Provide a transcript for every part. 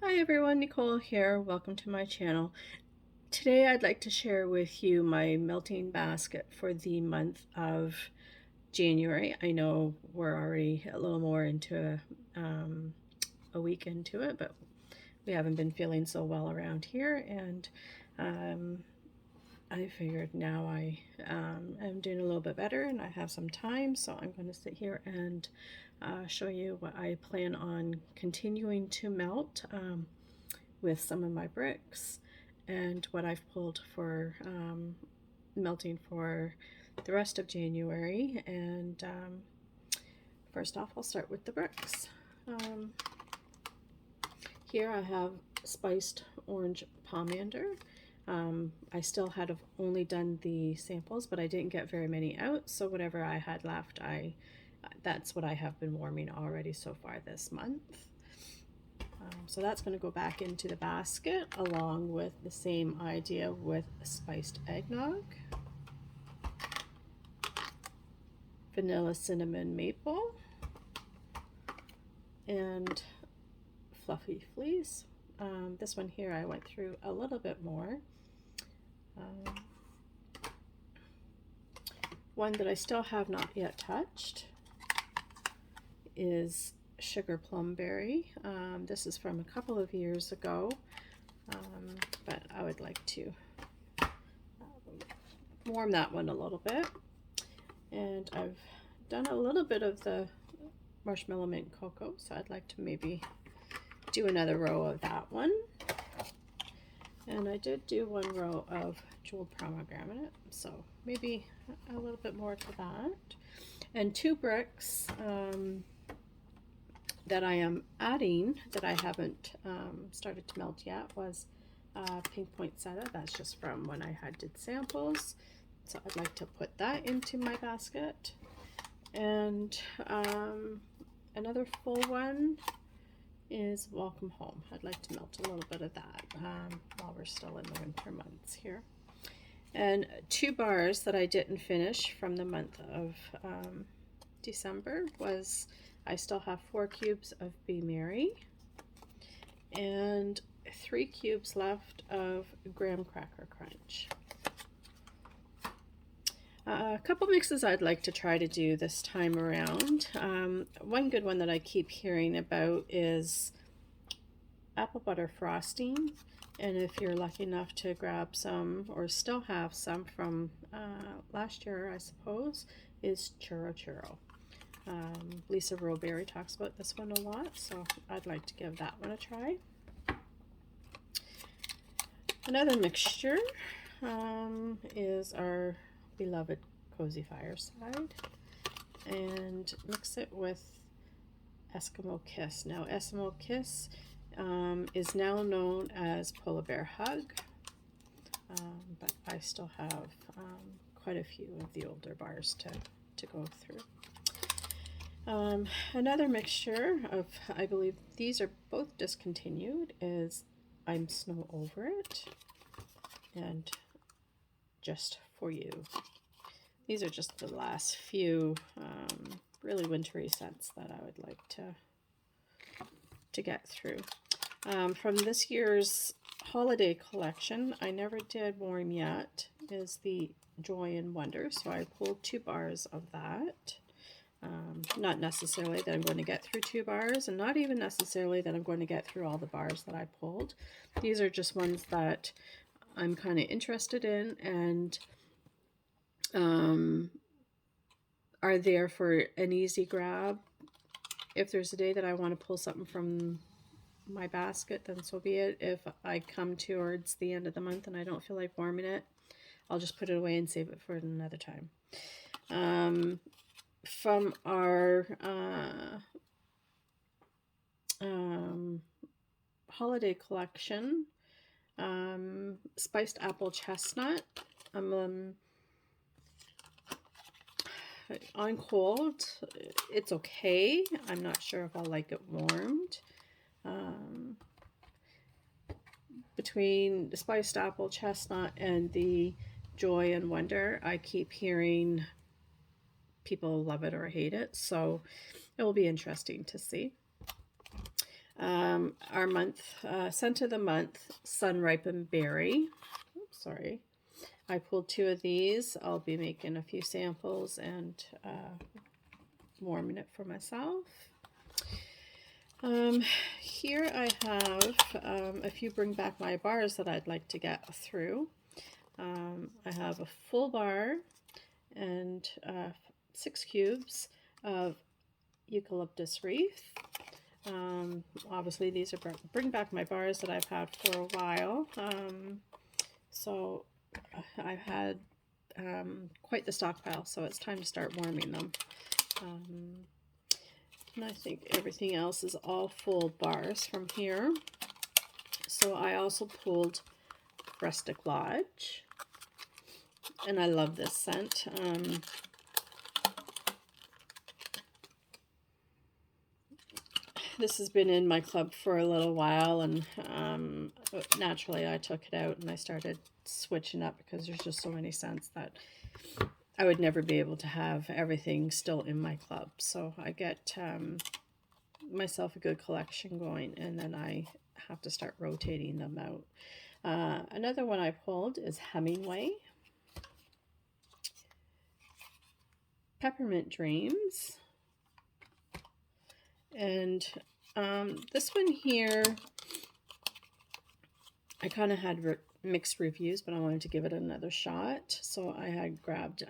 Hi everyone, Nicole here. Welcome to my channel. Today I'd like to share with you my melting basket for the month of January. I know we're already a little more into a week into it, but we haven't been feeling so well around here, and I figured now I am doing a little bit better and I have some time, so I'm going to sit here and show you what I plan on continuing to melt with some of my bricks and what I've pulled for melting for the rest of January. And first off, I'll start with the bricks. Here I have spiced orange pomander. I still had only done the samples, but I didn't get very many out, so whatever I had left, that's what I have been warming already so far this month. So that's going to go back into the basket along with the same idea with spiced eggnog, vanilla cinnamon maple, and fluffy fleece. This one here I went through a little bit more. One that I still have not yet touched is sugar plumberry. This is from a couple of years ago, but I would like to warm that one a little bit. And I've done a little bit of the marshmallow mint cocoa, so I'd like to maybe do another row of that one. And I did do one row of jeweled pomegranate, so maybe a little bit more to that. And two bricks that I am adding that I haven't started to melt yet was pink poinsettia. That's just from when I did samples, so I'd like to put that into my basket. And another full one is welcome home. I'd like to melt a little bit of that while we're still in the winter months here. And two bars that I didn't finish from the month of December was, I still have 4 cubes of Be Merry and 3 cubes left of Graham Cracker Crunch. A couple mixes I'd like to try to do this time around. One good one that I keep hearing about is apple butter frosting, and if you're lucky enough to grab some or still have some from last year, I suppose, is churro churro. Lisa Roberry talks about this one a lot, so I'd like to give that one a try. Another mixture is our beloved Cozy Fireside, and mix it with Eskimo Kiss. Now Eskimo Kiss is now known as Polar Bear Hug, but I still have quite a few of the older bars to go through. Another mixture of, I believe these are both discontinued, is I'm Snow Over It and Just For You. These are just the last few really wintry scents that I would like to get through. From this year's holiday collection, I never did warm yet, is the Joy and Wonder, so I pulled 2 bars of that. Not necessarily that I'm going to get through 2 bars, and not even necessarily that I'm going to get through all the bars that I pulled. These are just ones that I'm kind of interested in and are there for an easy grab. If there's a day that I want to pull something from my basket, then so be it. If I come towards the end of the month and I don't feel like warming it, I'll just put it away and save it for another time. From our holiday collection, spiced apple chestnut. On cold, it's okay. I'm not sure if I'll like it warmed. Between the spiced apple chestnut and the Joy and Wonder, I keep hearing people love it or hate it, so it will be interesting to see. Our month, scent of the month, Sun Ripened Berry. Oops, sorry. I pulled 2 of these. I'll be making a few samples and warming it for myself. Here I have a few Bring Back My bars that I'd like to get through. I have a full bar and 6 cubes of Eucalyptus Wreath. Obviously these are Bring Back My bars that I've had for a while. So I've had quite the stockpile, so it's time to start warming them. And I think everything else is all full bars from here. So I also pulled Rustic Lodge, and I love this scent. This has been in my club for a little while, and naturally I took it out and I started switching up because there's just so many scents that I would never be able to have everything still in my club. So I get myself a good collection going, and then I have to start rotating them out. Another one I pulled is Hemingway. Peppermint Dreams. And this one here, I kind of had mixed reviews, but I wanted to give it another shot. So I had grabbed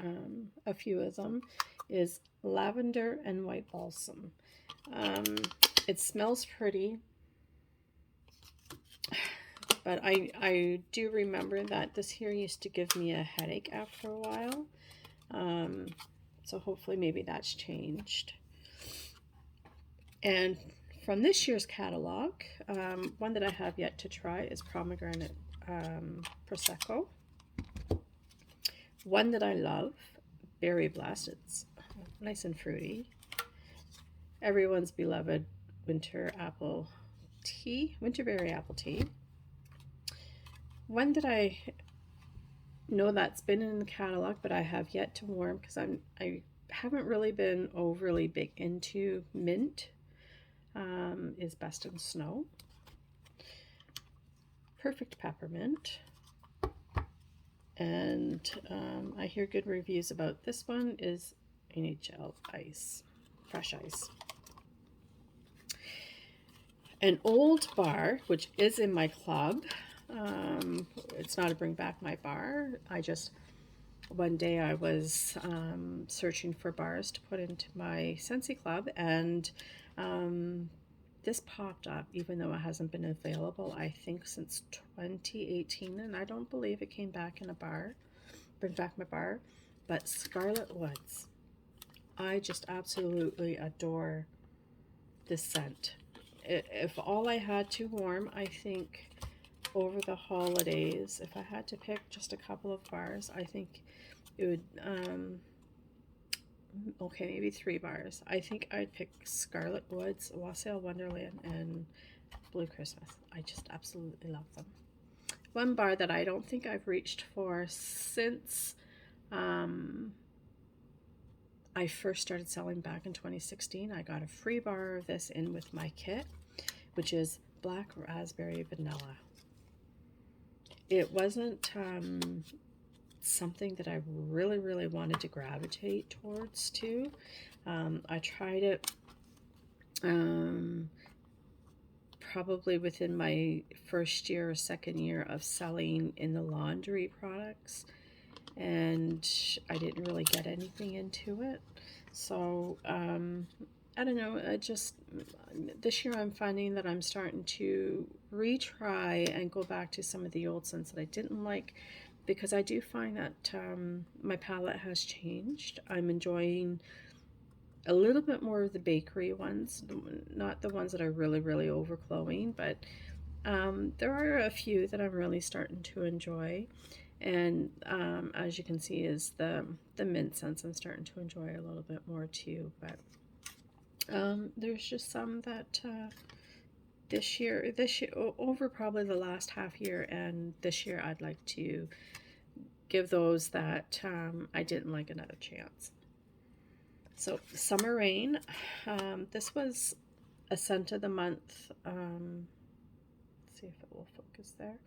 a few of them. Is Lavender and White Balsam. It smells pretty, but I do remember that this here used to give me a headache after a while. So hopefully maybe that's changed. And from this year's catalog, one that I have yet to try is Pomegranate Prosecco. One that I love, Berry Blast. It's nice and fruity. Everyone's beloved winter apple tea, winterberry apple tea. One that I know that's been in the catalog, but I have yet to warm because I haven't really been overly big into mint. Is Best in Snow. Perfect Peppermint. And I hear good reviews about this one, is NHL Ice, Fresh Ice. An old bar, which is in my club. It's not a Bring Back My bar. One day I was searching for bars to put into my Scentsy club, and this popped up, even though it hasn't been available, I think, since 2018, and I don't believe it came back in a bar, Bring Back My bar, but Scarlet Woods. I just absolutely adore this scent. If all I had to warm, I think over the holidays, if I had to pick just a couple of bars, I think it would, okay, maybe 3 bars. I think I'd pick Scarlet Woods, Wassail Wonderland, and Blue Christmas. I just absolutely love them. One bar that I don't think I've reached for since I first started selling back in 2016. I got a free bar of this in with my kit, which is Black Raspberry Vanilla. It wasn't something that I really wanted to gravitate towards too. I tried it probably within my first year or second year of selling in the laundry products, and I didn't really get anything into it. So I don't know, this year I'm finding that I'm starting to retry and go back to some of the old scents that I didn't like, because I do find that my palette has changed. I'm enjoying a little bit more of the bakery ones, not the ones that are really overflowing, but there are a few that I'm really starting to enjoy. And as you can see, is the mint scents I'm starting to enjoy a little bit more too. But there's just some that this year, over probably the last half year and this year, I'd like to give those that I didn't like another chance. So Summer Rain, this was a scent of the month. Let's see if it will focus there.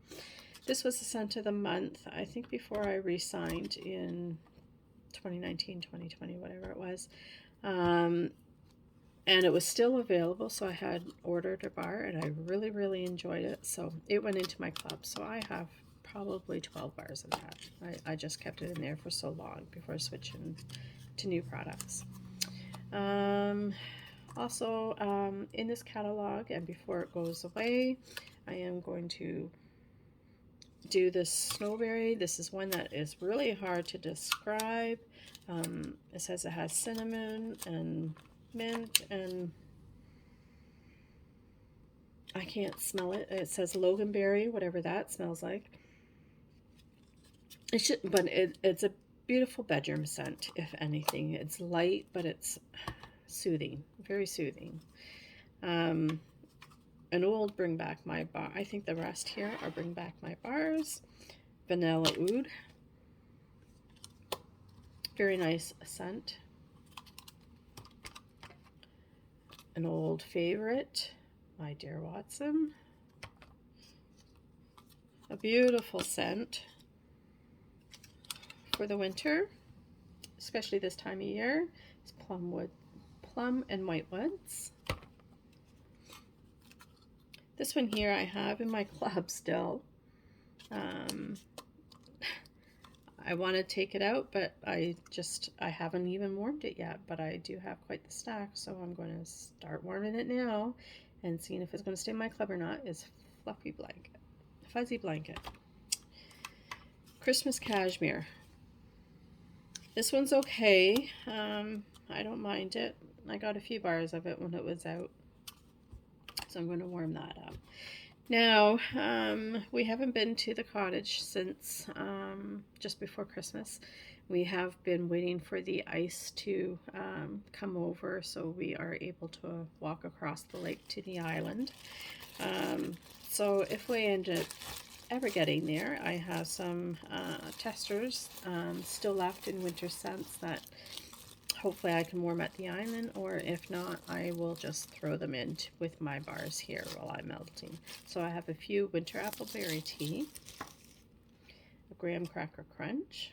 This was the scent of the month, I think, before I re-signed in 2019, 2020, whatever it was. And it was still available, so I had ordered a bar, and I really, really enjoyed it. So it went into my club. So I have probably 12 bars of that. I just kept it in there for so long before switching to new products. Also, in this catalog, and before it goes away, I am going to do this Snowberry. This is one that is really hard to describe. It says it has cinnamon and mint, and I can't smell it. It says loganberry, whatever that smells like. It should, but it's a beautiful bedroom scent, if anything. It's light, but it's soothing, very soothing. An old Bring Back My Bar. I think the rest here are Bring Back My Bars. Vanilla Oud. Very nice scent. An old favorite, My Dear Watson. A beautiful scent for the winter, especially this time of year. It's Plum and White Woods. This one here I have in my club still. I want to take it out, but I haven't even warmed it yet, but I do have quite the stack, so I'm going to start warming it now and seeing if it's going to stay in my club or not. Is Fuzzy Blanket. Christmas Cashmere. This one's okay. I don't mind it. I got a few bars of it when it was out, so I'm going to warm that up. Now, we haven't been to the cottage since just before Christmas. We have been waiting for the ice to come over so we are able to walk across the lake to the island. So if we end up ever getting there, I have some testers still left in winter scents that hopefully I can warm at the island, or if not, I will just throw them in with my bars here while I'm melting. So I have a few Winter Appleberry Tea, a Graham Cracker Crunch,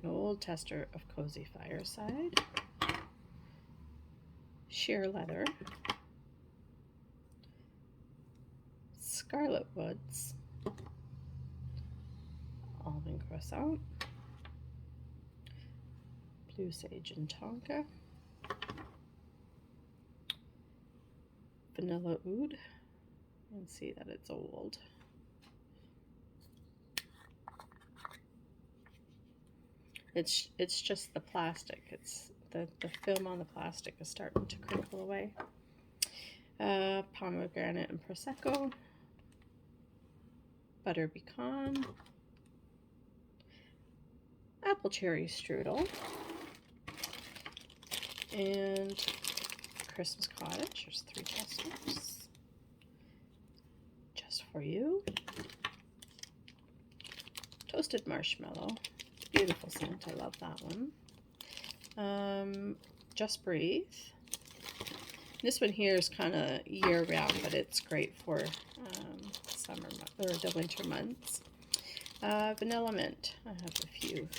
an old tester of Cozy Fireside, Sheer Leather, Scarlet Woods, Almond Croissant, Blue Sage and Tonka, Vanilla Oud, and see that it's old. It's just the plastic. It's the film on the plastic is starting to crinkle away. Pomegranate and Prosecco, Butter Pecan, Apple Cherry Strudel, and Christmas Cottage. There's 3 testers just for you. Toasted Marshmallow, beautiful scent. I love that one. Just Breathe. This one here is kind of year round, but it's great for summer or the winter months. Vanilla Mint. I have a few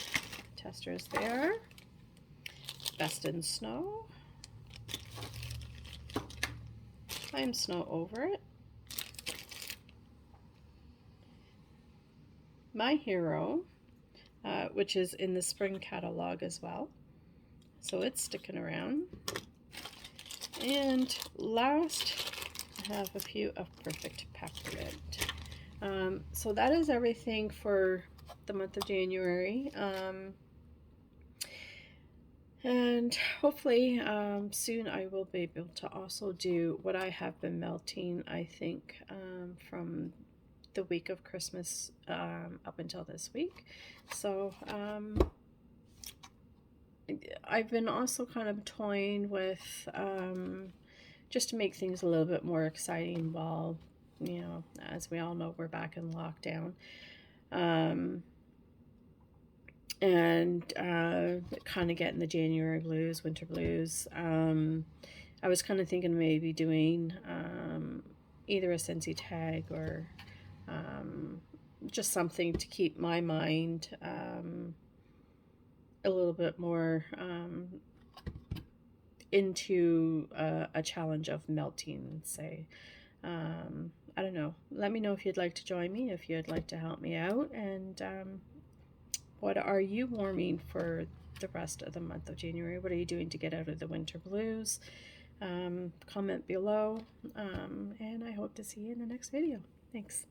testers there. Best in Snow. I'm Snow Over It. My Hero, which is in the spring catalog as well. So it's sticking around. And last, I have a few of Perfect Peppermint. So that is everything for the month of January. And hopefully soon I will be able to also do what I have been melting, I think, from the week of Christmas up until this week. So I've been also kind of toying with just to make things a little bit more exciting while, you know, as we all know, we're back in lockdown. and kind of getting the January blues, winter blues. I was kind of thinking maybe doing either a Scentsy tag or just something to keep my mind a little bit more into a challenge of melting, say. I don't know. Let me know if you'd like to join me, if you'd like to help me out, and what are you warming for the rest of the month of January? What are you doing to get out of the winter blues? Comment below, and I hope to see you in the next video. Thanks.